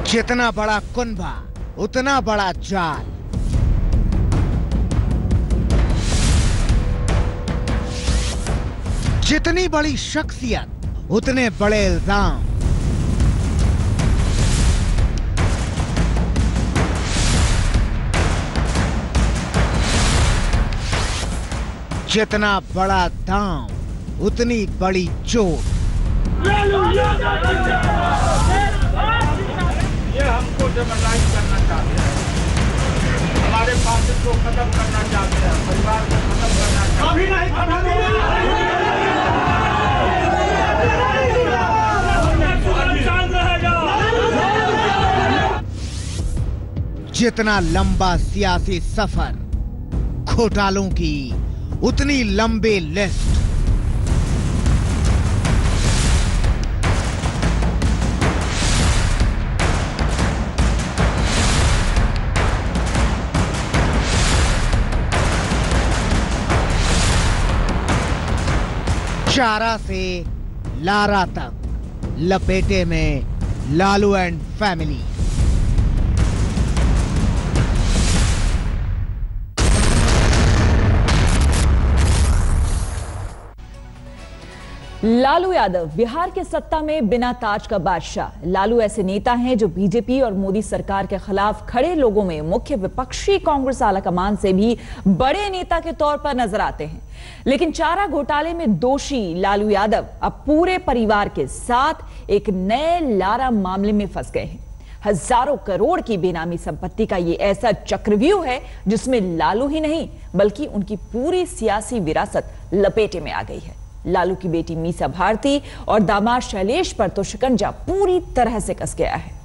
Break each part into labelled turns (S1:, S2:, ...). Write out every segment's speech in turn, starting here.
S1: जितना बड़ा कुनबा उतना बड़ा जाल। जितनी बड़ी शख्सियत उतने बड़े इल्जाम। जितना बड़ा दांव उतनी बड़ी चोट।
S2: ये हमको डेमोलाइज करना चाहते हैं, हमारे पार्टी को खत्म करना चाहते हैं, परिवार को खत्म करना चाहते
S1: हैं। जितना लंबा सियासी सफर, घोटालों की उतनी लंबी लिस्ट। चारा से लारा तक, लपेटे में लालू एंड फैमिली।
S3: लालू यादव बिहार के सत्ता में बिना ताज का बादशाह। लालू ऐसे नेता हैं जो बीजेपी और मोदी सरकार के खिलाफ खड़े लोगों में मुख्य विपक्षी कांग्रेस आलाकमान से भी बड़े नेता के तौर पर नजर आते हैं। लेकिन चारा घोटाले में दोषी लालू यादव अब पूरे परिवार के साथ एक नए लारा मामले में फंस गए हैं। हजारों करोड़ की बेनामी संपत्ति का ये ऐसा चक्रव्यूह है जिसमें लालू ही नहीं बल्कि उनकी पूरी सियासी विरासत लपेटे में आ गई है। लालू की बेटी मीसा भारती और दामाद शैलेश पर तो शिकंजा पूरी तरह से कस गया है।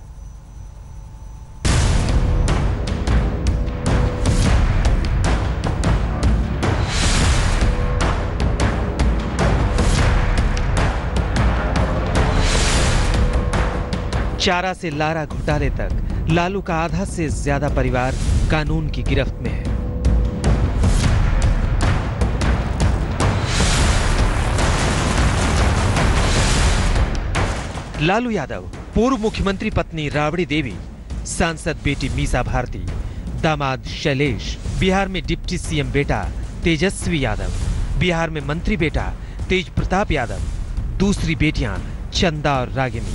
S4: चारा से लारा घोटाले तक लालू का आधा से ज्यादा परिवार कानून की गिरफ्त में है। लालू यादव, पूर्व मुख्यमंत्री पत्नी राबड़ी देवी, सांसद बेटी मीसा भारती, दामाद शैलेश, बिहार में डिप्टी सीएम बेटा तेजस्वी यादव, बिहार में मंत्री बेटा तेज प्रताप यादव, दूसरी बेटियां चंदा और रागिनी।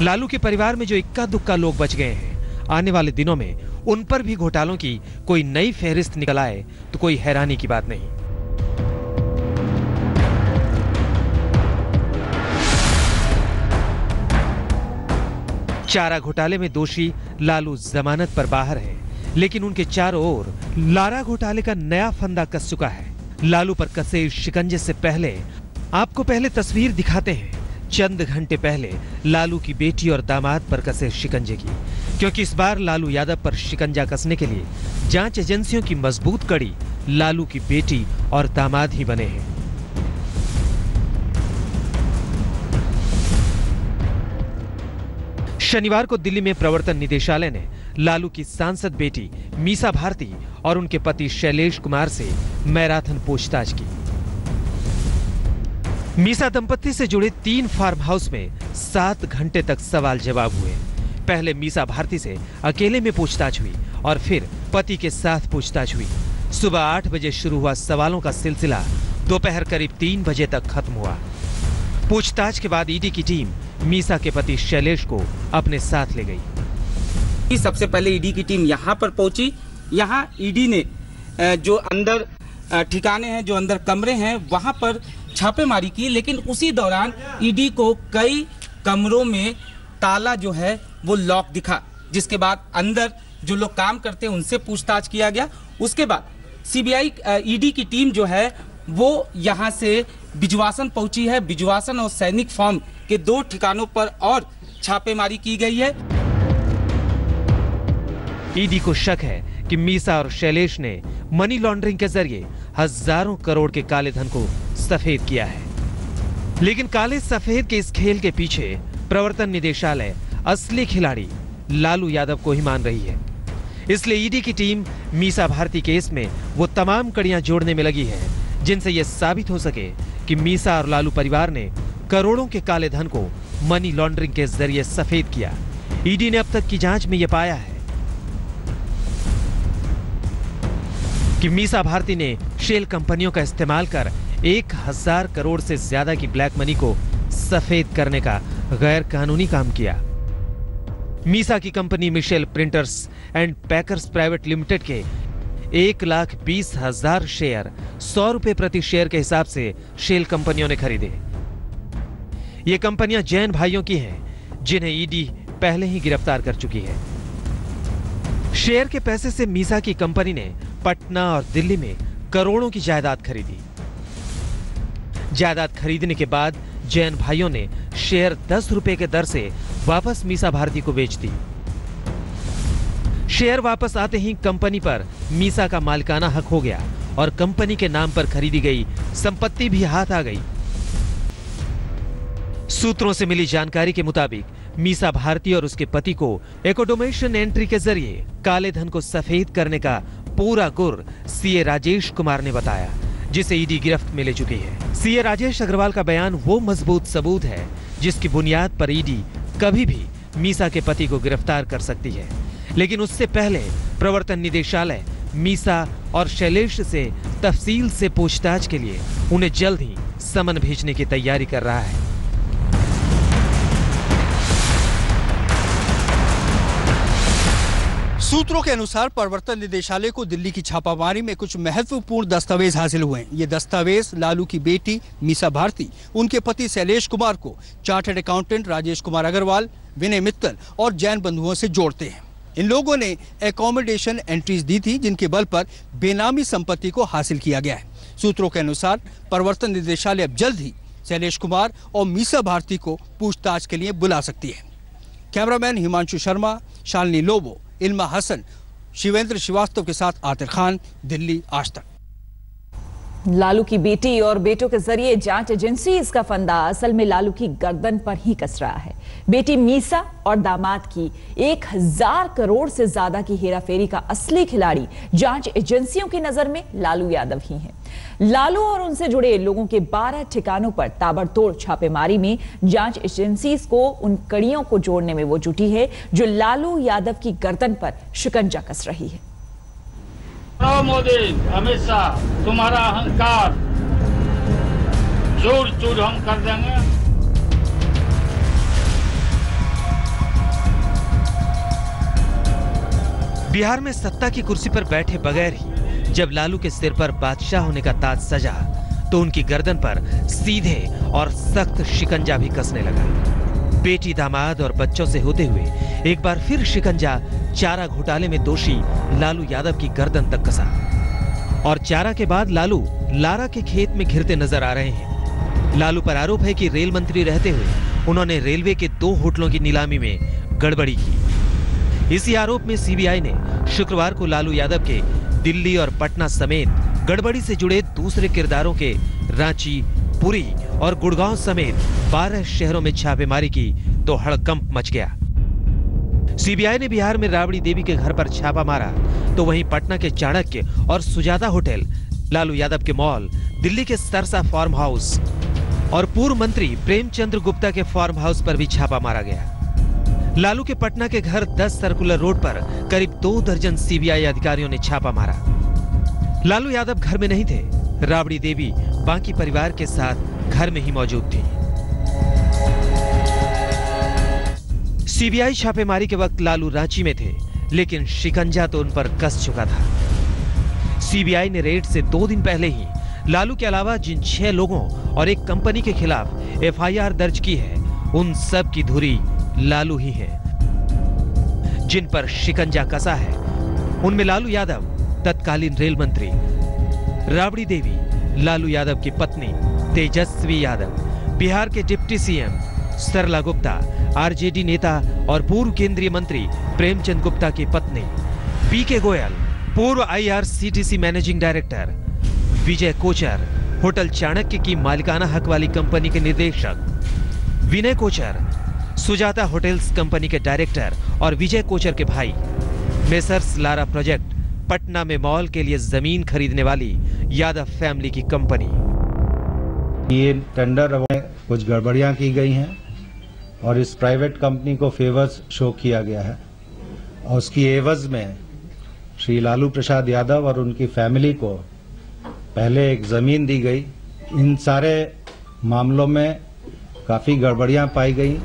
S4: लालू के परिवार में जो इक्का दुक्का लोग बच गए हैं, आने वाले दिनों में उन पर भी घोटालों की कोई नई फहरिस्त निकल आए तो कोई हैरानी की बात नहीं। चारा घोटाले में दोषी लालू जमानत पर बाहर है, लेकिन उनके चारों ओर लारा घोटाले का नया फंदा कस चुका है। लालू पर कसे शिकंजे से पहले आपको तस्वीर दिखाते हैं चंद घंटे पहले लालू की बेटी और दामाद पर कसे शिकंजे की, क्योंकि इस बार लालू यादव पर शिकंजा कसने के लिए जांच एजेंसियों की मजबूत कड़ी लालू की बेटी और दामाद ही बने हैं। शनिवार को दिल्ली में प्रवर्तन निदेशालय ने लालू की सांसद बेटी मीसा भारती और उनके पति शैलेश कुमार से मैराथन पूछताछ की। मीसा दंपत्ति से जुड़े 3 फार्म हाउस में 7 घंटे तक सवाल जवाब हुए। पहले मीसा भारती से अकेले में पूछताछ हुई और फिर पति के साथ पूछताछ हुई। सुबह 8 बजे शुरू हुआ सवालों का सिलसिला दोपहर करीब 3 बजे तक खत्म हुआ। पूछताछ के बाद ईडी की टीम मीसा के पति शैलेश को अपने साथ ले गई।
S5: सबसे पहले ईडी की टीम यहाँ पर पहुंची। यहाँ ईडी ने जो अंदर ठिकाने हैं, जो अंदर कमरे हैं, वहां पर छापेमारी की, लेकिन उसी दौरान ईडी को कई कमरों में ताला जो है वो लॉक दिखा, जिसके बाद अंदर जो लोग काम करते हैं उनसे पूछताछ किया गया। उसके बाद सीबीआई ईडी की टीम जो है वो यहाँ से बिजवासन पहुंची है। बिजवासन और सैनिक फार्म के 2 ठिकानों पर और छापेमारी की गई है।
S4: ईडी को शक है कि मीसा और शैलेश ने मनी लॉन्ड्रिंग के जरिए हजारों करोड़ के काले धन को सफेद किया है। लेकिन काले सफेद के इस खेल के पीछे प्रवर्तन निदेशालय असली खिलाड़ी लालू यादव को ही मान रही है। इसलिए ईडी की टीम मीसा भारती केस में वो तमाम कड़ियां जोड़ने में लगी है जिनसे यह साबित हो सके कि मीसा और लालू परिवार ने करोड़ों के काले धन को मनी लॉन्ड्रिंग के जरिए सफेद किया। ईडी ने अब तक की जांच में यह पाया है कि मीसा भारती ने शेल कंपनियों का इस्तेमाल कर 1000 करोड़ से ज्यादा की ब्लैक मनी को सफेद करने का गैर कानूनी काम किया। मीसा की company Mishail printers and packers private limited के 1,20,000 शेयर 100 रुपए प्रति शेयर के हिसाब से शेल कंपनियों ने खरीदे। ये कंपनियां जैन भाइयों की हैं, जिन्हें ईडी पहले ही गिरफ्तार कर चुकी है। शेयर के पैसे से मीसा की कंपनी ने पटना और दिल्ली में करोड़ों की जायदाद खरीदी। जायदाद खरीदने के बाद जैन भाइयों ने शेयर 10 रुपए के दर से वापस मीसा भारती को बेच दी। शेयर वापस आते ही कंपनी पर मीसा का मालिकाना हक हो गया और कंपनी के नाम पर खरीदी गई संपत्ति भी हाथ आ गई। सूत्रों से मिली जानकारी के मुताबिक मीसा भारती और उसके पति को एकोडोमेशन एंट्री के जरिए काले धन को सफेद करने का पूरा गुर सीए राजेश कुमार ने बताया, जिसे ईडी गिरफ्त में ले चुकी है। सीए राजेश अग्रवाल का बयान वो मजबूत सबूत है जिसकी बुनियाद पर ईडी कभी भी मीसा के पति को गिरफ्तार कर सकती है। लेकिन उससे पहले प्रवर्तन निदेशालय मीसा और शैलेश से तफसील से पूछताछ के लिए उन्हें जल्द ही समन भेजने की तैयारी कर रहा है।
S6: सूत्रों के अनुसार प्रवर्तन निदेशालय को दिल्ली की छापामारी में कुछ महत्वपूर्ण दस्तावेज हासिल हुए हैं। ये दस्तावेज लालू की बेटी मीसा भारती, उनके पति शैलेश कुमार को चार्टर्ड अकाउंटेंट राजेश कुमार अग्रवाल, विनय मित्तल और जैन बंधुओं से जोड़ते हैं। इन लोगों ने एकोमोडेशन एंट्रीज दी थी, जिनके बल पर बेनामी संपत्ति को हासिल किया गया है। सूत्रों के अनुसार प्रवर्तन निदेशालय अब जल्द ही शैलेश कुमार और मीसा भारती को पूछताछ के लिए बुला सकती है। कैमरामैन हिमांशु शर्मा, शालिनी लोबो, इल्मा हसन, शिवेंद्र श्रीवास्तव के साथ आतिर खान, दिल्ली आज तक।
S3: लालू की बेटी और बेटों के जरिए जांच एजेंसी इसका फंदा असल में लालू की गर्दन पर ही कस रहा है। बेटी मीसा और दामाद की 1000 करोड़ से ज्यादा की हेराफेरी का असली खिलाड़ी जांच एजेंसियों की नजर में लालू यादव ही हैं। लालू और उनसे जुड़े लोगों के 12 ठिकानों पर ताबड़तोड़ छापेमारी में जांच एजेंसी को उन कड़ियों को जोड़ने में वो जुटी है जो लालू यादव की गर्दन पर शिकंजा कस रही है।
S2: मोदी, अमित शाह, तुम्हारा अहंकार चूर चूर हम कर देंगे।
S4: बिहार में सत्ता की कुर्सी पर बैठे बगैर ही जब लालू के सिर पर बादशाह होने का ताज सजा, तो उनकी गर्दन पर सीधे और सख्त शिकंजा भी कसने लगा। बेटी, दामाद और बच्चों से होते हुए एक बार फिर शिकंजा चारा घोटाले में दोषी लालू यादव की गर्दन तक कसा। और चारा के बाद लालू लारा के खेत में घिरते नजर आ रहे हैं। लालू पर आरोप है कि रेल मंत्री रहते हुए उन्होंने रेलवे के 2 होटलों की नीलामी में गड़बड़ी की। इसी आरोप में सीबीआई ने शुक्रवार को लालू यादव के दिल्ली और पटना समेत गड़बड़ी से जुड़े दूसरे किरदारों के रांची, पुरी और गुड़गांव समेत 12 शहरों में छापेमारी की तो हड़कंप मच गया। सीबीआई ने बिहार में राबड़ी देवी के घर पर छापा मारा, तो वहीं पटना के चाणक्य और सुजाता होटल, लालू यादव के मॉल, दिल्ली के सरसा फार्म हाउस और पूर्व मंत्री प्रेमचंद्र गुप्ता के फार्म हाउस पर भी छापा मारा गया। लालू के पटना के घर 10 सर्कुलर रोड पर करीब 2 दर्जन सीबीआई अधिकारियों ने छापा मारा। लालू यादव घर में नहीं थे, राबड़ी देवी बाकी परिवार के साथ घर में ही मौजूद थी। सीबीआई छापेमारी के वक्त लालू रांची में थे, लेकिन शिकंजा तो उन पर कस चुका था। सीबीआई ने रेड से 2 दिन पहले ही लालू के अलावा जिन 6 लोगों और एक कंपनी के खिलाफ एफआईआर दर्ज की है, उन सब की धुरी लालू ही है। जिन पर शिकंजा कसा है उनमें लालू यादव, तत्कालीन रेल मंत्री, राबड़ी देवी, लालू यादव की पत्नी तेजस्वी यादव, बिहार के डिप्टी सीएम सरला गुप्ता, आरजेडी नेता और पूर्व केंद्रीय मंत्री प्रेमचंद गुप्ता की पत्नी, पीके गोयल, पूर्व आईआरसीटीसी मैनेजिंग डायरेक्टर, विजय कोचर, होटल चाणक्य की मालिकाना हक वाली कंपनी के निदेशक, विनय कोचर, सुजाता होटल्स कंपनी के डायरेक्टर और विजय कोचर के भाई, मेसर्स लारा प्रोजेक्ट, पटना में मॉल के लिए जमीन खरीदने वाली यादव फैमिली की कंपनी।
S7: ये टेंडर में कुछ गड़बड़ियां की गई हैं और इस प्राइवेट कंपनी को फेवर्स शो किया गया है और उसकी एवज में श्री लालू प्रसाद यादव और उनकी फैमिली को पहले एक जमीन दी गई। इन सारे मामलों में काफी गड़बड़ियां पाई गई।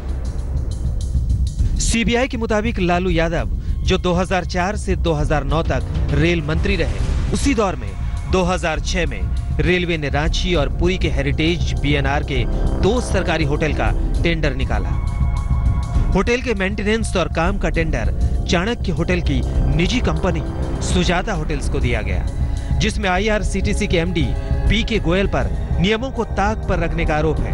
S4: सीबीआई के मुताबिक लालू यादव जो 2004 से 2009 तक रेल मंत्री रहे, उसी दौर में 2006 में रेलवे ने रांची और पुरी के हेरिटेज बीएनआर के 2 सरकारी होटल का टेंडर निकाला। होटल के मेंटेनेंस और काम का टेंडर चाणक्य होटल की निजी कंपनी सुजाता होटल्स को दिया गया, जिसमें आईआरसीटीसी के एमडी पीके गोयल पर नियमों को ताक पर रखने का आरोप है।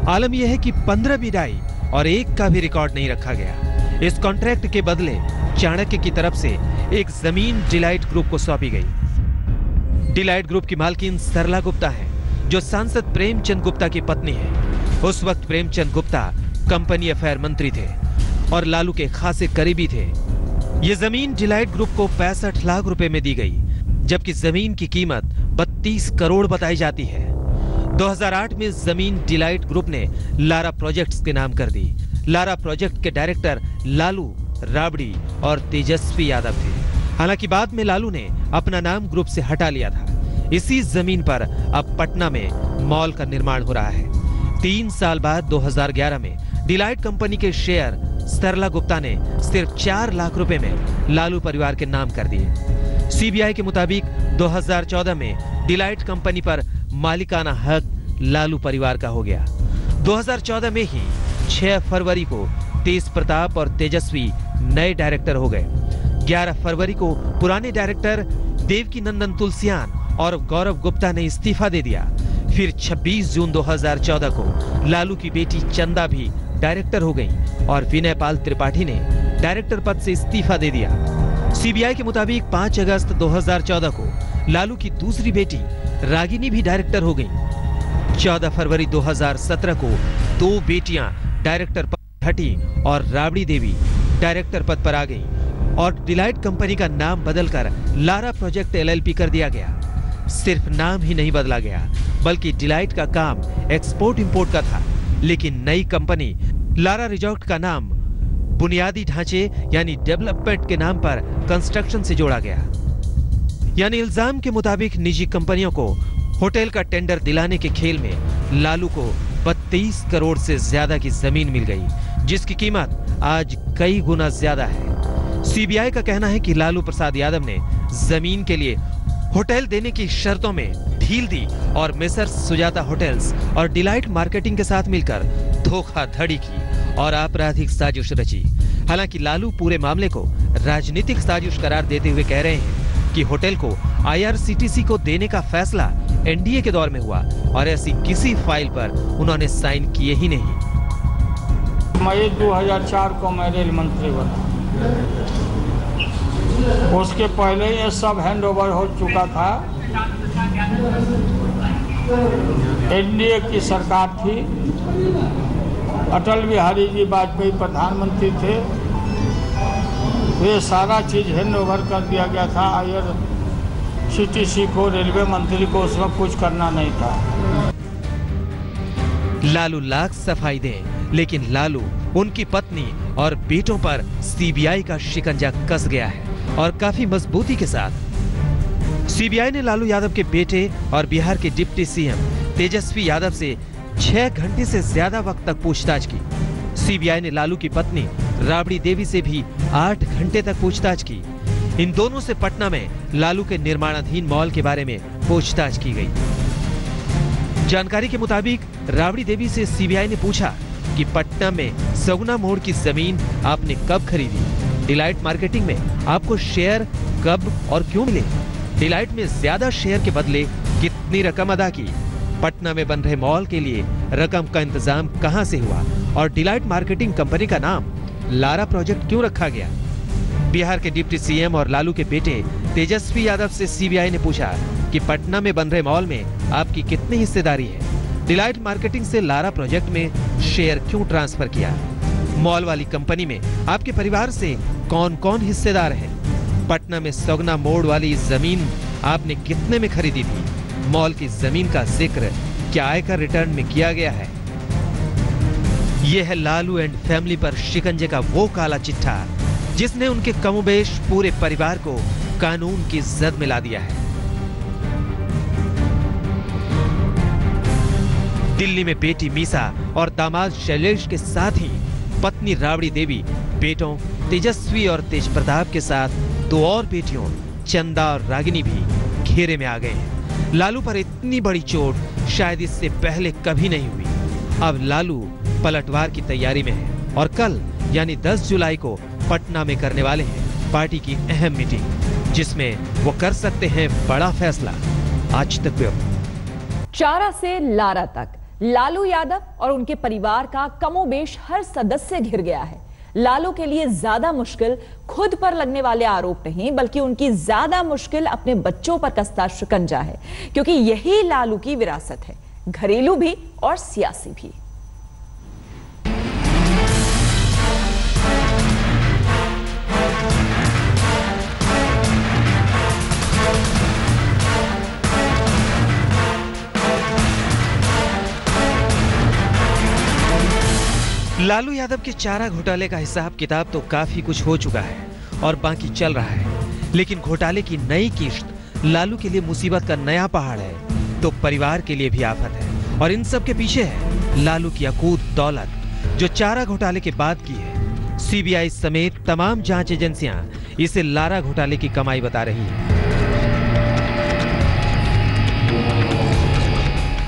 S4: आलम यह है कि 15 विदाई और 1 का भी रिकॉर्ड नहीं रखा गया। इस कॉन्ट्रैक्ट के बदले चाणक्य की तरफ से एक जमीन डिलाइट ग्रुप को सौंपी गई। डिलाइट ग्रुप की मालकिन सरला गुप्ता है, जो सांसद प्रेमचंद गुप्ता की पत्नी है। उस वक्त प्रेमचंद गुप्ता कंपनी अफेयर मंत्री थे और लालू के खासे करीबी थे। यह जमीन डिलाइट ग्रुप को 65 लाख रुपए में दी गई, जबकि जमीन की कीमत 32 करोड़ बताई जाती है। 2008 में जमीन डिलाइट ग्रुप ने लारा प्रोजेक्ट्स के नाम कर दी। लारा प्रोजेक्ट के डायरेक्टर लालू, राबड़ी और तेजस्वी यादव थे। हालांकि बाद में लालू ने अपना नाम ग्रुप से हटा लिया था। इसी जमीन पर अब पटना में मॉल का निर्माण हो रहा है। 3 साल बाद 2011 में डिलाइट कंपनी के शेयर सरला गुप्ता ने सिर्फ 4 लाख रुपए में लालू परिवार के नाम कर दिए। सीबीआई के मुताबिक 2014 में डिलाइट कंपनी पर मालिकाना हक लालू परिवार का हो गया। 2014 में ही 6 फरवरी को तेज प्रताप और तेजस्वी नए डायरेक्टर हो गए। 11 फरवरी को पुराने डायरेक्टर देवकी नंदन तुलसियान और गौरव गुप्ता ने इस्तीफा दे दिया। फिर 26 जून 2014 को लालू की बेटी चंदा भी डायरेक्टर हो गई और विनय पाल त्रिपाठी ने डायरेक्टर पद से इस्तीफा दे दिया। सीबीआई के मुताबिक 5 अगस्त 2014 को लालू की दूसरी बेटी रागिनी भी डायरेक्टर हो गई। 14 फरवरी 2017 को 2 बेटियां डायरेक्टर पद पर हटी और राबड़ी देवी डायरेक्टर पद पर आ गई और डिलाइट कंपनी का नाम बदलकर लारा प्रोजेक्ट एलएलपी कर दिया गया। सिर्फ नाम ही नहीं बदला गया, बल्कि डिलाइट का काम एक्सपोर्ट इंपोर्ट का था, लेकिन नई कंपनी लारा रिजॉर्ट का नाम बुनियादी ढांचे यानी डेवलपमेंट के नाम पर कंस्ट्रक्शन से जोड़ा गया। यानी इल्जाम के मुताबिक निजी कंपनियों को होटल का टेंडर दिलाने के खेल में लालू को 32 करोड़ से ज्यादा की जमीन मिल गई, जिसकी कीमत आज कई गुना ज्यादा है। सीबीआई का कहना है कि लालू प्रसाद यादव ने जमीन के लिए होटल देने की शर्तों में ढील दी और मेसर्स सुजाता होटल्स और डिलाइट मार्केटिंग के साथ मिलकर धोखाधड़ी की और आपराधिक साजिश रची। हालांकि लालू पूरे मामले को राजनीतिक साजिश करार देते हुए कह रहे हैं कि होटल को आईआरसीटीसी को देने का फैसला एनडीए के दौर में हुआ और ऐसी किसी फाइल पर उन्होंने साइन किए ही नहीं।
S2: मई 2004 को मैं रेल मंत्री बना, उसके पहले ये सब हैंडओवर हो चुका था। एनडीए की सरकार थी, अटल बिहारी जी वाजपेयी प्रधानमंत्री थे, ये सारा चीज़ हैंडओवर कर दिया गया था आईआरसीटीसी को। रेलवे मंत्री को उसमें कुछ करना नहीं था।
S4: लालू लाख सफाई दे, लेकिन लालू, उनकी पत्नी और बेटों पर सीबीआई का शिकंजा कस गया है और काफी मजबूती के साथ। सीबीआई ने लालू यादव के बेटे और बिहार के डिप्टी सीएम तेजस्वी यादव से 6 घंटे से ज्यादा वक्त तक पूछताछ की। सीबीआई ने लालू की पत्नी राबड़ी देवी से भी 8 घंटे तक पूछताछ की। इन दोनों से पटना में लालू के निर्माणाधीन मॉल के बारे में पूछताछ की गई। जानकारी के मुताबिक राबड़ी देवी से सीबीआई ने पूछा कि पटना में सगुना मोड़ की जमीन आपने कब खरीदी? डिलाइट मार्केटिंग में आपको शेयर कब और क्यों मिले? डिलाइट में ज्यादा शेयर के बदले कितनी रकम अदा की? पटना में बन रहे मॉल के लिए रकम का इंतजाम कहां से हुआ? और डिलाइट मार्केटिंग कंपनी का नाम लारा प्रोजेक्ट क्यों रखा गया? बिहार के डिप्टी सीएम और लालू के बेटे तेजस्वी यादव से सीबीआई ने पूछा कि पटना में बन रहे मॉल में आपकी कितनी हिस्सेदारी है? डिलाइट मार्केटिंग से लारा प्रोजेक्ट में शेयर क्यों ट्रांसफर किया? मॉल वाली कंपनी में आपके परिवार से कौन कौन हिस्सेदार है? पटना में सगुना मोड़ वाली जमीन आपने कितने में खरीदी थी? मॉल की जमीन का जिक्र क्या आयकर रिटर्न में किया गया है? यह है लालू एंड फैमिली पर शिकंजे का वो काला चिट्ठा जिसने उनके कमोबेश पूरे परिवार को कानून की जद में ला दिया है। दिल्ली में बेटी मीसा और दामाद शैलेश के साथ ही पत्नी राबड़ी देवी, बेटों तेजस्वी और तेज प्रताप के साथ 2 और बेटियों चंदा और रागिनी भी घेरे में आ गए हैं। लालू पर इतनी बड़ी चोट शायद इससे पहले कभी नहीं हुई। अब लालू पलटवार की तैयारी में है और कल यानी 10 जुलाई को पटना में करने वाले हैं पार्टी की अहम मीटिंग, जिसमें वो कर सकते हैं बड़ा फैसला। आज तक ब्यूरो।
S3: चारा से लारा तक लालू यादव और उनके परिवार का कमोबेश हर सदस्य घिर गया है। लालू के लिए ज्यादा मुश्किल खुद पर लगने वाले आरोप नहीं, बल्कि उनकी ज्यादा मुश्किल अपने बच्चों पर कसता शिकंजा है, क्योंकि यही लालू की विरासत है, घरेलू भी और सियासी भी।
S4: लालू यादव के चारा घोटाले का हिसाब किताब तो काफी कुछ हो चुका है और बाकी चल रहा है, लेकिन घोटाले की नई किश्त लालू के लिए मुसीबत का नया पहाड़ है तो परिवार के लिए भी आफत है। और इन सब के पीछे है लालू की अकूत दौलत जो चारा घोटाले के बाद की है। सीबीआई समेत तमाम जांच एजेंसियां इसे लारा घोटाले की कमाई बता रही हैं।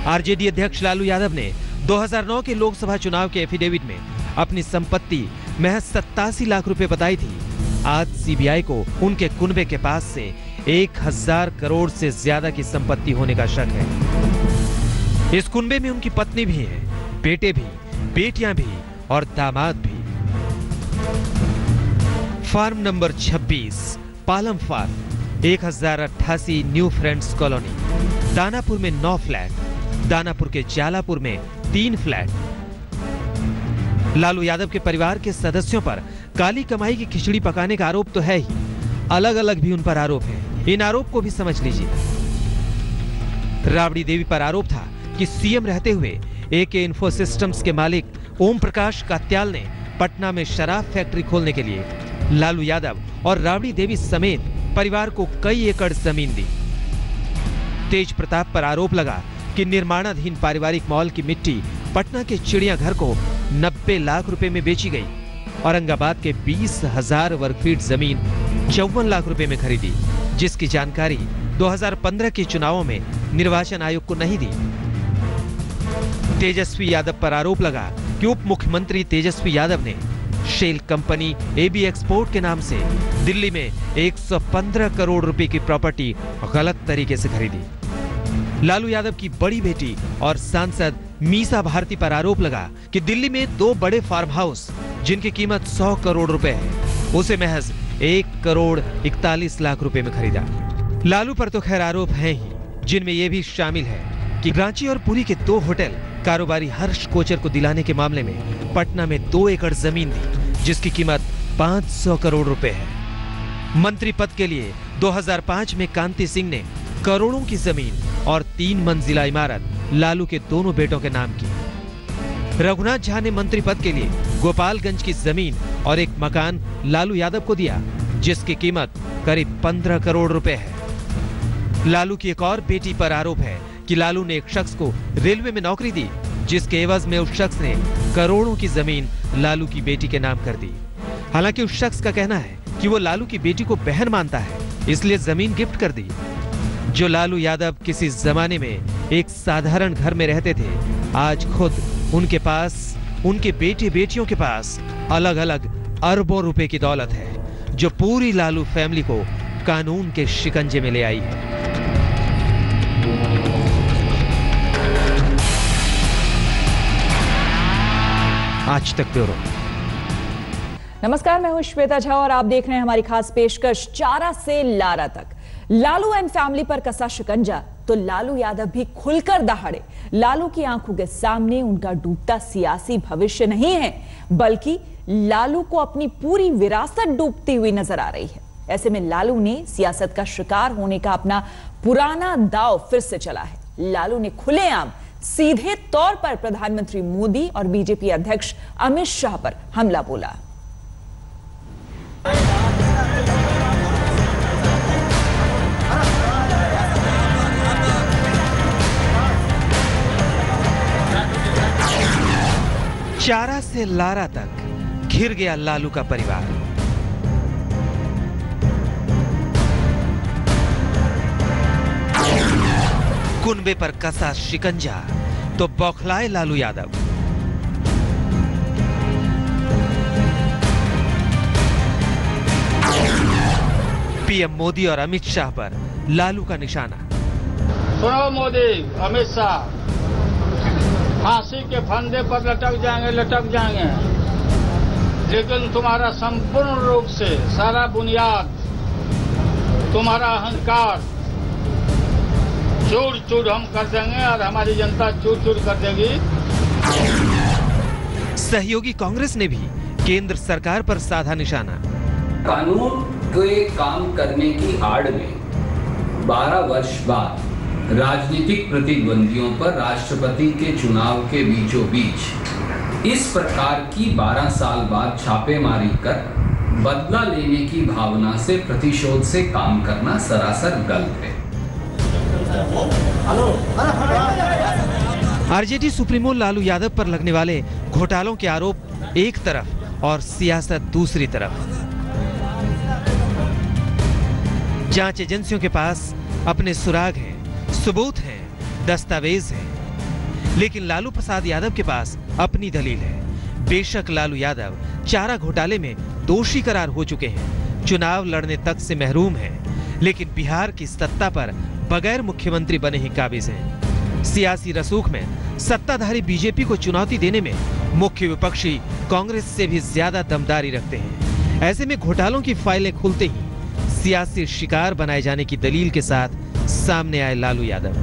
S4: आरजेडी अध्यक्ष लालू यादव ने 2009 के लोकसभा चुनाव के एफिडेविट में अपनी संपत्ति महज 87 लाख रुपए बताई थी। आज सीबीआई को उनके कुनबे के पास से 1000 करोड़ से ज्यादा की संपत्ति होने का शक है। इस कुनबे में उनकी पत्नी भी है, बेटे भी, बेटियां भी और दामाद भी। Farm number 26 Palam farm 1088 new friends colony, Danapur में 9 फ्लैट, दानापुर के जालापुर में 3 फ्लैट। लालू यादव के परिवार के सदस्यों पर काली कमाई की खिचड़ी पकाने का आरोप तो है ही, अलग अलग भी उन पर आरोप है। इन आरोप को भी समझ लीजिए। राबड़ी देवी पर आरोप था कि सीएम रहते हुए एके इन्फो सिस्टम्स के मालिक ओम प्रकाश कात्याल ने पटना में शराब फैक्ट्री खोलने के लिए लालू यादव और राबड़ी देवी समेत परिवार को कई एकड़ जमीन दी। तेज प्रताप पर आरोप लगा कि निर्माणाधीन पारिवारिक मॉल की मिट्टी पटना के चिड़ियाघर को 90 लाख रुपए में बेची गई। औरंगाबाद के 20,000 वर्ग फीट जमीन 54 लाख रुपए में खरीदी, जिसकी जानकारी 2015 के चुनावों में निर्वाचन आयोग को नहीं दी। तेजस्वी यादव पर आरोप लगा कि उप मुख्यमंत्री तेजस्वी यादव ने शेल कंपनी एबी एक्सपोर्ट के नाम से दिल्ली में 115 करोड़ रुपए की प्रॉपर्टी गलत तरीके से खरीदी। लालू यादव की बड़ी बेटी और सांसद मीसा भारती पर आरोप लगा कि दिल्ली में 2 बड़े फार्म हाउस जिनकी कीमत 100 करोड़ रुपए है, उसे महज 1 करोड़ 41 लाख रुपए में खरीदा। लालू पर तो खैर आरोप हैं ही, जिनमें यह भी शामिल है कि रांची और पुरी के 2 होटल कारोबारी हर्ष कोचर को दिलाने के मामले में पटना में 2 एकड़ जमीन दी, जिसकी कीमत 500 करोड़ रुपए है। मंत्री पद के लिए 2005 में कांति सिंह ने करोड़ों की जमीन और 3 मंजिला इमारत लालू के दोनों बेटों के नाम की। रघुनाथ झा ने मंत्री पद के लिए गोपालगंज की जमीन और एक मकान लालू यादव को दिया, जिसकी कीमत करीब 15 करोड़ रुपए है। लालू की एक और बेटी पर आरोप है कि लालू ने एक शख्स को रेलवे में नौकरी दी, जिसके एवज में उस शख्स ने करोड़ों की जमीन लालू की बेटी के नाम कर दी। हालांकि उस शख्स का कहना है कि वो लालू की बेटी को बहन मानता है, इसलिए जमीन गिफ्ट कर दी। जो लालू यादव किसी जमाने में एक साधारण घर में रहते थे, आज खुद उनके पास, उनके बेटे बेटियों के पास अलग अलग अरबों रुपए की दौलत है, जो पूरी लालू फैमिली को कानून के शिकंजे में ले आई है। आज तक ब्यूरो।
S3: नमस्कार, मैं हूं श्वेता झा और आप देख रहे हैं हमारी खास पेशकश चारा से लारा तक। लालू एंड फैमिली पर कसा शिकंजा तो लालू यादव भी खुलकर दहाड़े। लालू की आंखों के सामने उनका डूबता सियासी भविष्य नहीं है, बल्कि लालू को अपनी पूरी विरासत डूबती हुई नजर आ रही है। ऐसे में लालू ने सियासत का शिकार होने का अपना पुराना दांव फिर से चला है। लालू ने खुलेआम सीधे तौर पर प्रधानमंत्री मोदी और बीजेपी अध्यक्ष अमित शाह पर हमला बोला।
S4: चारा से लारा तक घिर गया लालू का परिवार। कुनबे पर कसा शिकंजा तो बौखलाए लालू यादव। पीएम मोदी और अमित शाह पर लालू का निशाना।
S2: सुनो मोदी अमित शाह, फांसी के फंदे पर लटक जाएंगे, लेकिन तुम्हारा संपूर्ण रूप से सारा बुनियाद, तुम्हारा अहंकार चूर चूर हम कर देंगे और हमारी जनता चूर चूर कर देगी।
S4: सहयोगी कांग्रेस ने भी केंद्र सरकार पर साधा निशाना।
S8: कानून के काम करने की आड़ में 12 वर्ष बाद राजनीतिक प्रतिद्वंदियों पर राष्ट्रपति के चुनाव के बीचों बीच इस प्रकार की 12 साल बाद छापेमारी कर बदला लेने की भावना से प्रतिशोध से काम करना सरासर गलत है।
S4: आरजेडी सुप्रीमो लालू यादव पर लगने वाले घोटालों के आरोप एक तरफ और सियासत दूसरी तरफ। जांच एजेंसियों के पास अपने सुराग हैं, सबूत हैं, दस्तावेज हैं, लेकिन लालू प्रसाद यादव के पास अपनी दलील है। बेशक लालू यादव चारा घोटाले में दोषी करार हो चुके हैं, चुनाव लड़ने तक से महरूम हैं, लेकिन बिहार की सत्ता पर बगैर मुख्यमंत्री बने ही काबिज हैं। सियासी रसूख में सत्ताधारी बीजेपी को चुनौती देने में मुख्य विपक्षी कांग्रेस से भी ज्यादा दमदारी रखते हैं। ऐसे में घोटालों की फाइलें खुलते ही सियासी शिकार बनाए जाने की दलील के साथ सामने आए लालू यादव।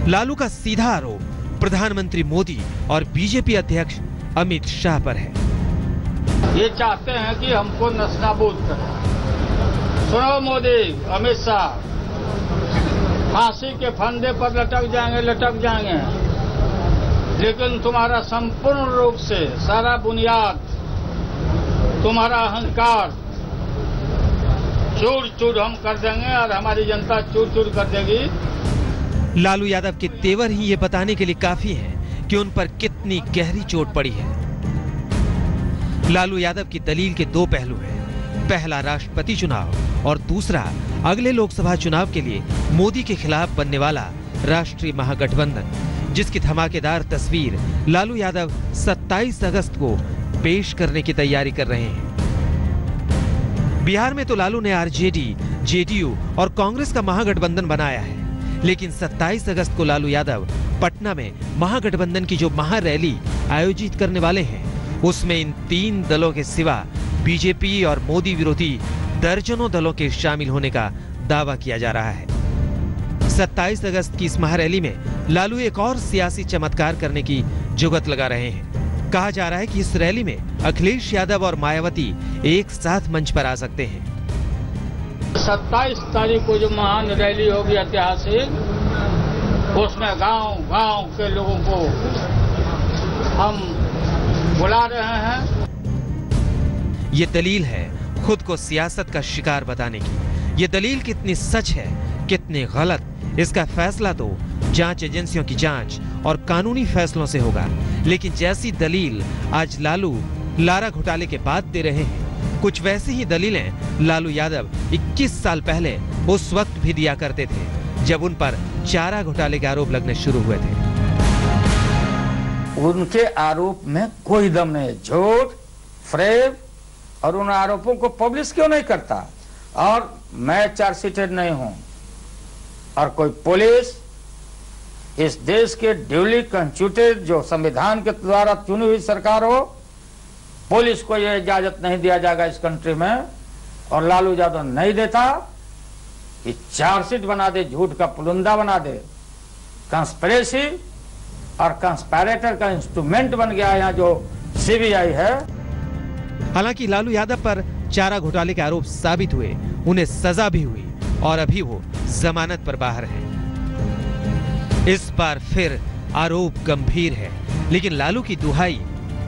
S4: लालू का सीधा आरोप प्रधानमंत्री मोदी और बीजेपी अध्यक्ष अमित शाह पर है।
S2: ये चाहते हैं कि हमको नस्ताबूद करें। सुनो मोदी अमित शाह, फांसी के फंदे पर लटक जाएंगे, लेकिन तुम्हारा संपूर्ण रूप से सारा बुनियाद, तुम्हारा अहंकार चूर चूर हम कर देंगे और हमारी जनता चूर चूर कर देगी।
S4: लालू यादव के तेवर ही ये बताने के लिए काफी हैं कि उन पर कितनी गहरी चोट पड़ी है। लालू यादव की दलील के दो पहलू हैं। पहला राष्ट्रपति चुनाव और दूसरा अगले लोकसभा चुनाव के लिए मोदी के खिलाफ बनने वाला राष्ट्रीय महागठबंधन, जिसकी धमाकेदार तस्वीर लालू यादव 27 अगस्त को पेश करने की तैयारी कर रहे हैं। बिहार में तो लालू ने आरजेडी, जेडीयू और कांग्रेस का महागठबंधन बनाया है, लेकिन 27 अगस्त को लालू यादव पटना में महागठबंधन की जो महारैली आयोजित करने वाले हैं, उसमें इन तीन दलों के सिवा बीजेपी और मोदी विरोधी दर्जनों दलों के शामिल होने का दावा किया जा रहा है। 27 अगस्त की इस महारैली में लालू एक और सियासी चमत्कार करने की जुगत लगा रहे हैं। कहा जा रहा है कि इस रैली में अखिलेश यादव और मायावती एक साथ मंच पर आ सकते हैं।
S2: 27 तारीख को जो महान रैली होगी ऐतिहासिक, उसमें गांव के लोगों को हम बुला रहे हैं।
S4: ये दलील है खुद को सियासत का शिकार बताने की। ये दलील कितनी सच है, कितनी गलत, इसका फैसला तो जांच एजेंसियों की जांच और कानूनी फैसलों से होगा। लेकिन जैसी दलील आज लालू लारा घोटाले के बाद दे रहे हैं, कुछ वैसी ही दलीलें लालू यादव 21 साल पहले उस वक्त भी दिया करते थे जब उन पर चारा घोटाले के आरोप लगने शुरू हुए थे।
S9: उनके आरोप में कोई दम नहीं, झूठ, फ्रेब, और उन आरोपों को पब्लिश क्यों नहीं करता? और मैं चार्जशीटेड नहीं हूं, और कोई पुलिस इस देश के ड्यूली कॉन्स्टिट्यूटेड जो संविधान के द्वारा चुनी हुई सरकार हो, पुलिस को यह इजाजत नहीं दिया जाएगा इस कंट्री में, और लालू यादव नहीं देता कि चार्जशीट बना दे, झूठ का पुलंदा बना दे। कंस्पिरेसी और कंस्पैरेटर का इंस्ट्रूमेंट बन गया यहाँ जो सीबीआई है।
S4: हालांकि लालू यादव पर चारा घोटाले के आरोप साबित हुए, उन्हें सजा भी हुई और अभी वो जमानत पर बाहर हैं। इस बार फिर आरोप गंभीर है, लेकिन लालू की दुहाई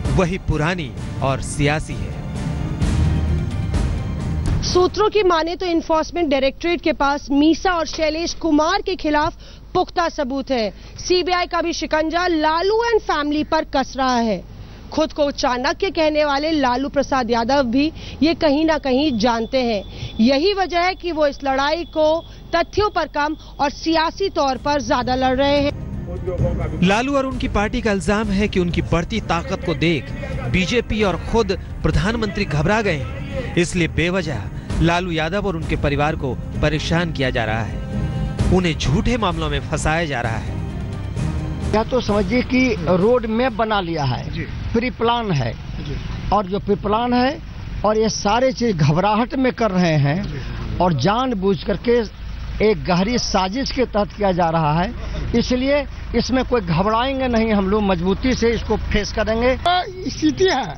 S4: वही पुरानी और सियासी है।
S10: सूत्रों की माने तो इन्फोर्समेंट डायरेक्टरेट के पास मीसा और शैलेश कुमार के खिलाफ पुख्ता सबूत है। सीबीआई का भी शिकंजा लालू एंड फैमिली पर कस रहा है। खुद को चाणक्य कहने वाले लालू प्रसाद यादव भी ये कहीं ना कहीं जानते हैं। यही वजह है कि वो इस लड़ाई को तथ्यों पर कम और सियासी तौर पर ज्यादा लड़ रहे हैं।
S4: लालू और उनकी पार्टी का इल्जाम है कि उनकी बढ़ती ताकत को देख बीजेपी और खुद प्रधानमंत्री घबरा गए हैं, इसलिए बेवजह लालू यादव और उनके परिवार को परेशान किया जा रहा है, उन्हें झूठे मामलों में फंसाया जा रहा है।
S11: या तो समझिए कि रोड मैप बना लिया है, प्री प्लान है, और जो प्री प्लान है और ये सारे चीज घबराहट में कर रहे हैं और जानबूझ करके एक गहरी साजिश के तहत किया जा रहा है। इसलिए इसमें कोई घबराएंगे नहीं, हम लोग मजबूती से इसको फेस करेंगे।
S12: स्थिति है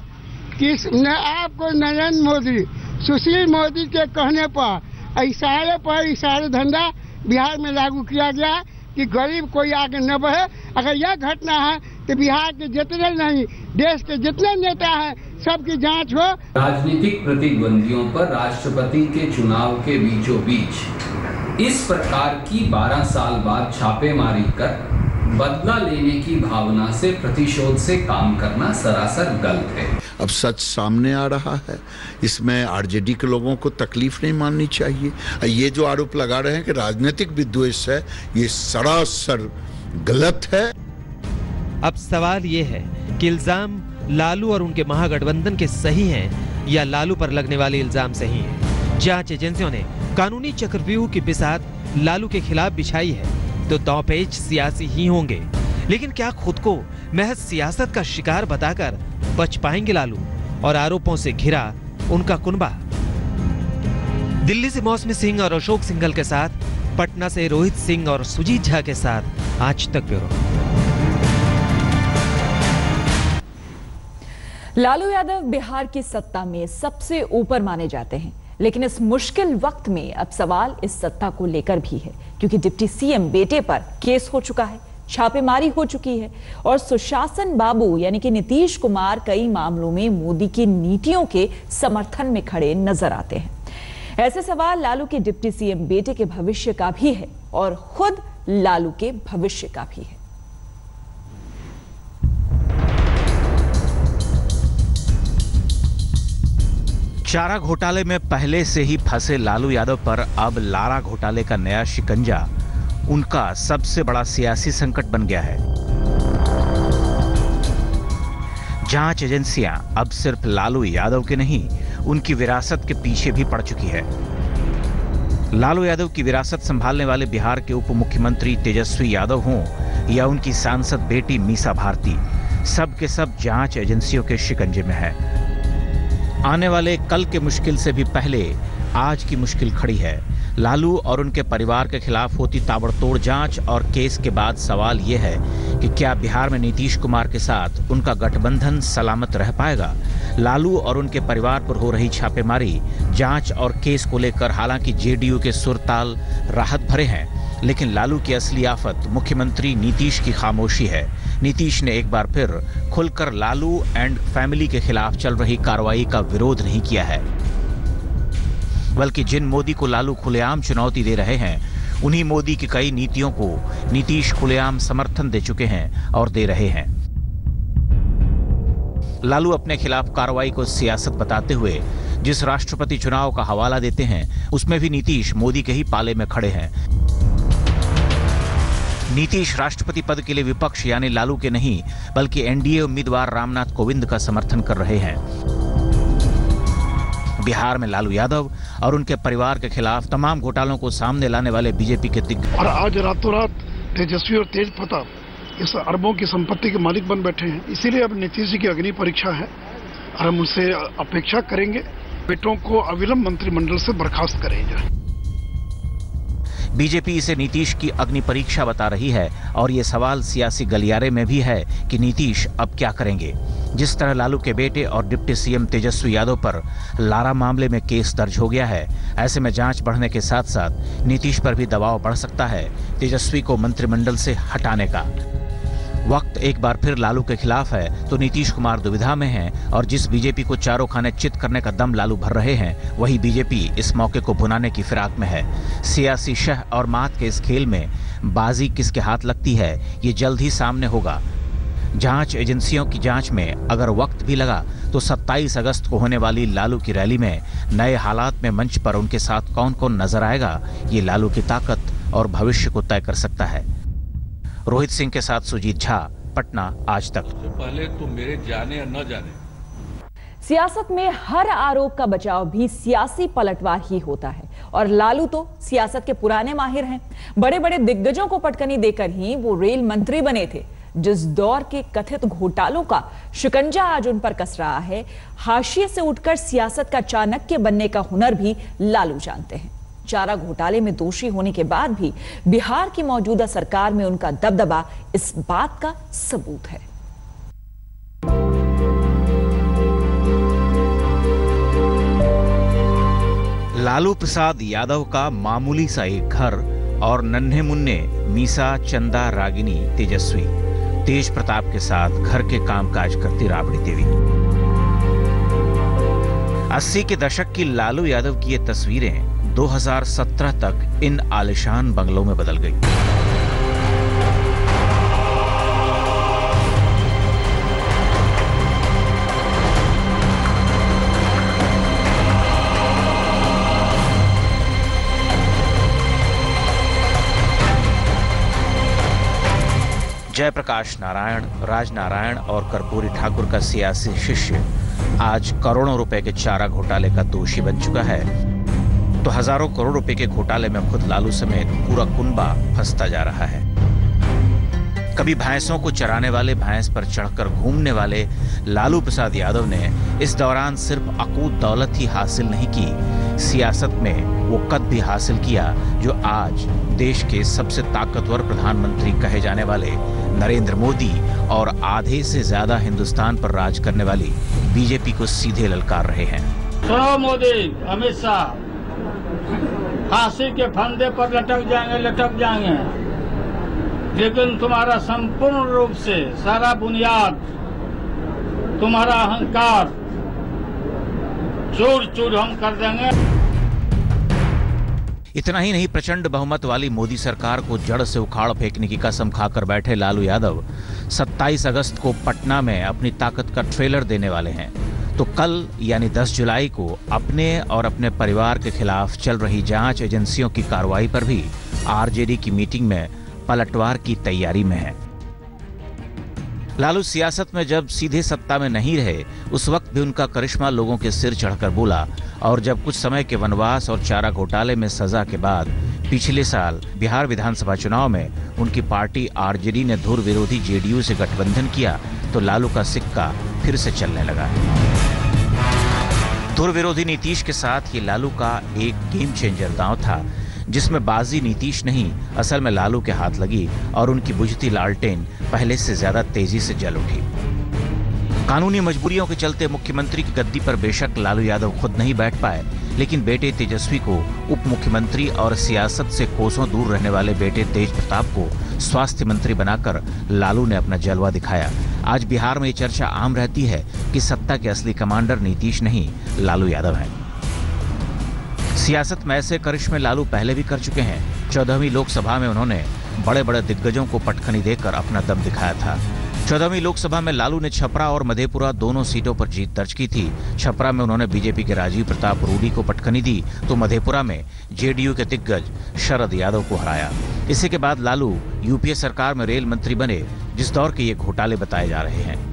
S12: कि आपको नरेंद्र मोदी, सुशील मोदी के कहने पर इशारे धंधा बिहार में लागू किया गया कि गरीब कोई आगे न बढ़े। अगर यह घटना है तो बिहार के जितने नहीं, देश के जितने नेता हैं सबकी जांच हो।
S8: राजनीतिक प्रतिद्वंदियों पर राष्ट्रपति के चुनाव के बीचों बीच इस प्रकार की 12 साल बाद छापेमारी कर बदला लेने की भावना से प्रतिशोध से काम करना सरासर गलत है।
S13: अब सच सामने आ रहा है, इसमें आरजेडी के लोगों को तकलीफ नहीं माननी चाहिए। ये जो आरोप लगा रहे हैं कि राजनीतिक विद्वेष है, ये सरासर गलत है।
S4: अब सवाल ये है कि इल्जाम लालू और उनके महागठबंधन के सही हैं या लालू पर लगने वाले इल्जाम सही हैं। जांच एजेंसियों ने कानूनी चक्रव्यूह की बिसात लालू के खिलाफ बिछाई है तो दांवपेच सियासी ही होंगे, लेकिन क्या खुद को महज सियासत का शिकार बताकर बच पाएंगे लालू और आरोपों से घिरा उनका कुनबा? दिल्ली से मौसमी सिंह और अशोक सिंघल के साथ, पटना से रोहित सिंह और सुजीत झा के साथ आज तक ब्यूरो।
S3: लालू यादव बिहार की सत्ता में सबसे ऊपर माने जाते हैं, लेकिन इस मुश्किल वक्त में अब सवाल इस सत्ता को लेकर भी है, क्योंकि डिप्टी सीएम बेटे पर केस हो चुका है, छापेमारी हो चुकी है और सुशासन बाबू यानी कि नीतीश कुमार कई मामलों में मोदी की नीतियों के समर्थन में खड़े नजर आते हैं। ऐसे सवाल लालू के डिप्टी सीएम बेटे के भविष्य का भी है और खुद लालू के भविष्य का भी है।
S14: चारा घोटाले में पहले से ही फंसे लालू यादव पर अब लारा घोटाले का नया शिकंजा उनका सबसे बड़ा सियासी संकट बन गया है। जांच एजेंसियां अब सिर्फ लालू यादव के नहीं, उनकी विरासत के पीछे भी पड़ चुकी है। लालू यादव की विरासत संभालने वाले बिहार के उप मुख्यमंत्री तेजस्वी यादव हों या उनकी सांसद बेटी मीसा भारती, सब के सब जांच एजेंसियों के शिकंजे में है। आने वाले कल के मुश्किल से भी पहले आज की मुश्किल खड़ी है। लालू और उनके परिवार के खिलाफ होती ताबड़तोड़ जांच और केस के बाद सवाल यह है कि क्या बिहार में नीतीश कुमार के साथ उनका गठबंधन सलामत रह पाएगा? लालू और उनके परिवार पर हो रही छापेमारी, जांच और केस को लेकर हालांकि जेडीयू के सुरताल राहत भरे हैं, लेकिन लालू की असली आफत मुख्यमंत्री नीतीश की खामोशी है। नीतीश ने एक बार फिर खुलकर लालू एंड फैमिली के खिलाफ चल रही कार्रवाई का विरोध नहीं किया है, बल्कि जिन मोदी को लालू खुलेआम चुनौती दे रहे हैं, उन्हीं मोदी की कई नीतियों को नीतीश खुलेआम समर्थन दे चुके हैं और दे रहे हैं। लालू अपने खिलाफ कार्रवाई को सियासत बताते हुए जिस राष्ट्रपति चुनाव का हवाला देते हैं, उसमें भी नीतीश मोदी के ही पाले में खड़े हैं। नीतीश राष्ट्रपति पद के लिए विपक्ष यानी लालू के नहीं, बल्कि एनडीए उम्मीदवार रामनाथ कोविंद का समर्थन कर रहे हैं। बिहार में लालू यादव और उनके परिवार के खिलाफ तमाम घोटालों को सामने लाने वाले बीजेपी के दिग्गज
S15: और आज रातों रात तेजस्वी और तेज प्रताप इस अरबों की संपत्ति के मालिक बन बैठे हैं। इसीलिए अब नीतीश जी की अग्नि परीक्षा है और हम उनसे अपेक्षा करेंगे बेटों को अविलंब मंत्रिमंडल से बर्खास्त करेंगे।
S14: बीजेपी इसे नीतीश की अग्नि परीक्षा बता रही है और ये सवाल सियासी गलियारे में भी है कि नीतीश अब क्या करेंगे। जिस तरह लालू के बेटे और डिप्टी सीएम तेजस्वी यादव पर लारा मामले में केस दर्ज हो गया है, ऐसे में जांच बढ़ने के साथ साथ नीतीश पर भी दबाव बढ़ सकता है तेजस्वी को मंत्रिमंडल से हटाने का। वक्त एक बार फिर लालू के खिलाफ है तो नीतीश कुमार दुविधा में हैं और जिस बीजेपी को चारों खाने चित करने का दम लालू भर रहे हैं, वही बीजेपी इस मौके को भुनाने की फिराक में है। सियासी शह और मात के इस खेल में बाजी किसके हाथ लगती है, ये जल्द ही सामने होगा। जांच एजेंसियों की जांच में अगर वक्त भी लगा तो 27 अगस्त को होने वाली लालू की रैली में नए हालात में मंच पर उनके साथ कौन कौन नजर आएगा, ये लालू की ताकत और भविष्य को तय कर सकता है। रोहित सिंह के साथ सुजीत झा, पटना, आज तक।
S16: पहले तो मेरे जाने या न जाने,
S3: सियासत में हर आरोप का बचाव भी सियासी पलटवार ही होता है और लालू तो सियासत के पुराने माहिर हैं। बड़े बड़े दिग्गजों को पटकनी देकर ही वो रेल मंत्री बने थे। जिस दौर के कथित घोटालों का शिकंजा आज उन पर कस रहा है, हाशिए से उठकर सियासत का चाणक्य बनने का हुनर भी लालू जानते हैं। चारा घोटाले में दोषी होने के बाद भी बिहार की मौजूदा सरकार में उनका दबदबा इस बात का सबूत है।
S14: लालू प्रसाद यादव का मामूली सा एक घर और नन्हे मुन्ने मीसा, चंदा, रागिनी, तेजस्वी, तेज प्रताप के साथ घर के कामकाज करती राबड़ी देवी। 80 के दशक की लालू यादव की ये तस्वीरें 2017 तक इन आलिशान बंगलों में बदल गई। जयप्रकाश नारायण, राजनारायण और कर्पूरी ठाकुर का सियासी शिष्य आज करोड़ों रुपए के चारा घोटाले का दोषी बन चुका है, तो हजारों करोड़ रुपए के घोटाले में खुद लालू समेत पूरा कुनबा फंसता जा रहा है। कभी भैंसों को चराने वाले भैंस पर चढ़कर घूमने वाले लालू प्रसाद यादव ने इस दौरान सिर्फ अकूत दौलत ही हासिल नहीं की, सियासत में वो कद भी हासिल किया जो आज देश के सबसे ताकतवर प्रधानमंत्री कहे जाने वाले नरेंद्र मोदी और आधे से ज्यादा हिंदुस्तान पर राज करने वाली बीजेपी को सीधे ललकार रहे हैं।
S2: सुनो मोदी, अमित शाह, फांसी के फंदे पर लटक जाएंगे, लेकिन तुम्हारा संपूर्ण रूप से सारा बुनियाद, तुम्हारा अहंकार चूर चूर हम कर देंगे।
S14: इतना ही नहीं, प्रचंड बहुमत वाली मोदी सरकार को जड़ से उखाड़ फेंकने की कसम खाकर बैठे लालू यादव 27 अगस्त को पटना में अपनी ताकत का ट्रेलर देने वाले हैं। तो कल यानी 10 जुलाई को अपने और अपने परिवार के खिलाफ चल रही जांच एजेंसियों की कार्रवाई पर भी आरजेडी की मीटिंग में पलटवार की तैयारी में है। लालू सियासत में जब सीधे सत्ता में नहीं रहे, उस वक्त भी उनका करिश्मा लोगों के सिर चढ़कर बोला, और जब कुछ समय के वनवास और चारा घोटाले में सजा के बाद पिछले साल बिहार विधानसभा चुनाव में उनकी पार्टी आरजेडी ने धुर विरोधी जेडीयू से गठबंधन किया, तो लालू का सिक्का फिर से चलने लगा। धुर विरोधी नीतीश के साथ ये लालू का एक गेम चेंजर दांव था, जिसमें बाजी नीतीश नहीं, असल में लालू के हाथ लगी और उनकी बुझती लालटेन पहले से ज्यादा तेजी से जल उठी। कानूनी मजबूरियों के चलते मुख्यमंत्री की गद्दी पर बेशक लालू यादव खुद नहीं बैठ पाए, लेकिन बेटे तेजस्वी को उप मुख्यमंत्री और सियासत से कोसों दूर रहने वाले बेटे तेज प्रताप को स्वास्थ्य मंत्री बनाकर लालू ने अपना जलवा दिखाया। आज बिहार में ये चर्चा आम रहती है कि सत्ता के असली कमांडर नीतीश नहीं, लालू यादव हैं। सियासत में ऐसे करिश्मे लालू पहले भी कर चुके हैं। 14वीं लोकसभा में उन्होंने बड़े बड़े दिग्गजों को पटखनी देकर अपना दम दिखाया था। 14वीं लोकसभा में लालू ने छपरा और मधेपुरा दोनों सीटों पर जीत दर्ज की थी। छपरा में उन्होंने बीजेपी के राजीव प्रताप रूडी को पटखनी दी, तो मधेपुरा में जेडीयू के दिग्गज शरद यादव को हराया। इसी के बाद लालू यूपीए सरकार में रेल मंत्री बने, जिस दौर के ये घोटाले बताए जा रहे हैं।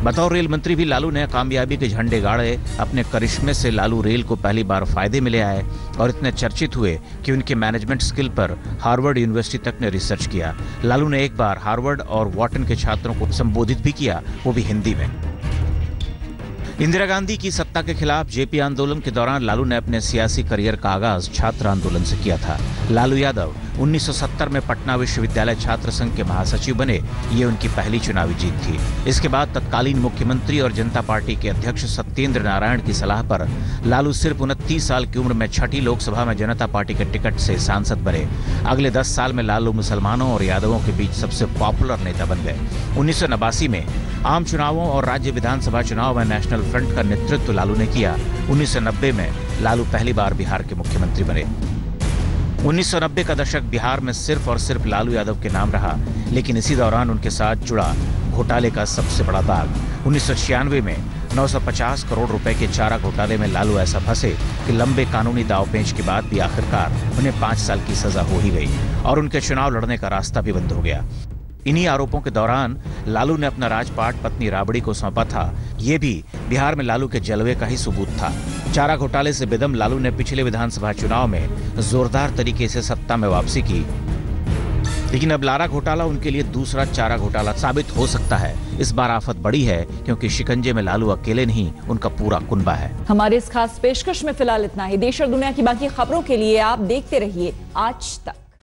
S14: बतौर रेल मंत्री भी लालू ने कामयाबी के झंडे गाड़े। अपने करिश्मे से लालू रेल को पहली बार फायदे में ले आए और इतने चर्चित हुए कि उनके मैनेजमेंट स्किल पर हार्वर्ड यूनिवर्सिटी तक ने रिसर्च किया। लालू ने एक बार हार्वर्ड और वॉटन के छात्रों को संबोधित भी किया, वो भी हिंदी में। इंदिरा गांधी की सत्ता के खिलाफ जेपी आंदोलन के दौरान लालू ने अपने सियासी करियर का आगाज छात्र आंदोलन से किया था। लालू यादव 1970 में पटना विश्वविद्यालय छात्र संघ के महासचिव बने। ये उनकी पहली चुनावी जीत थी। इसके बाद तत्कालीन मुख्यमंत्री और जनता पार्टी के अध्यक्ष सत्येंद्र नारायण की सलाह पर लालू सिर्फ 29 साल की उम्र में छठी लोकसभा में जनता पार्टी के टिकट से सांसद बने। अगले 10 साल में लालू मुसलमानों और यादवों के बीच सबसे पॉपुलर नेता बन गए। 1989 में आम चुनावों और राज्य विधानसभा चुनाव में नेशनल फ्रंट का नेतृत्व लालू ने किया। 1990 में लालू पहली बार बिहार के मुख्यमंत्री बने। 1990 का दशक बिहार में सिर्फ और सिर्फ लालू यादव के नाम रहा, लेकिन इसी दौरान उनके साथ जुड़ा घोटाले का सबसे बड़ा दाग। 1996 में 950 करोड़ रुपए के चारा घोटाले में लालू ऐसा फंसे कि लंबे कानूनी दांवपेच के बाद भी आखिरकार उन्हें 5 साल की सजा हो ही गई और उनके चुनाव लड़ने का रास्ता भी बंद हो गया। इन्हीं आरोपों के दौरान लालू ने अपना राजपाट पत्नी राबड़ी को सौंपा था। ये भी बिहार में लालू के जलवे का ही सबूत था। चारा घोटाले से बेदम लालू ने पिछले विधानसभा चुनाव में जोरदार तरीके से सत्ता में वापसी की, लेकिन अब लारा घोटाला उनके लिए दूसरा चारा घोटाला साबित हो सकता है। इस बार आफत बड़ी है क्योंकि शिकंजे में लालू अकेले नहीं, उनका पूरा कुनबा है।
S3: हमारे इस खास पेशकश में फिलहाल इतना ही। देश और दुनिया की बाकी खबरों के लिए आप देखते रहिए आज तक।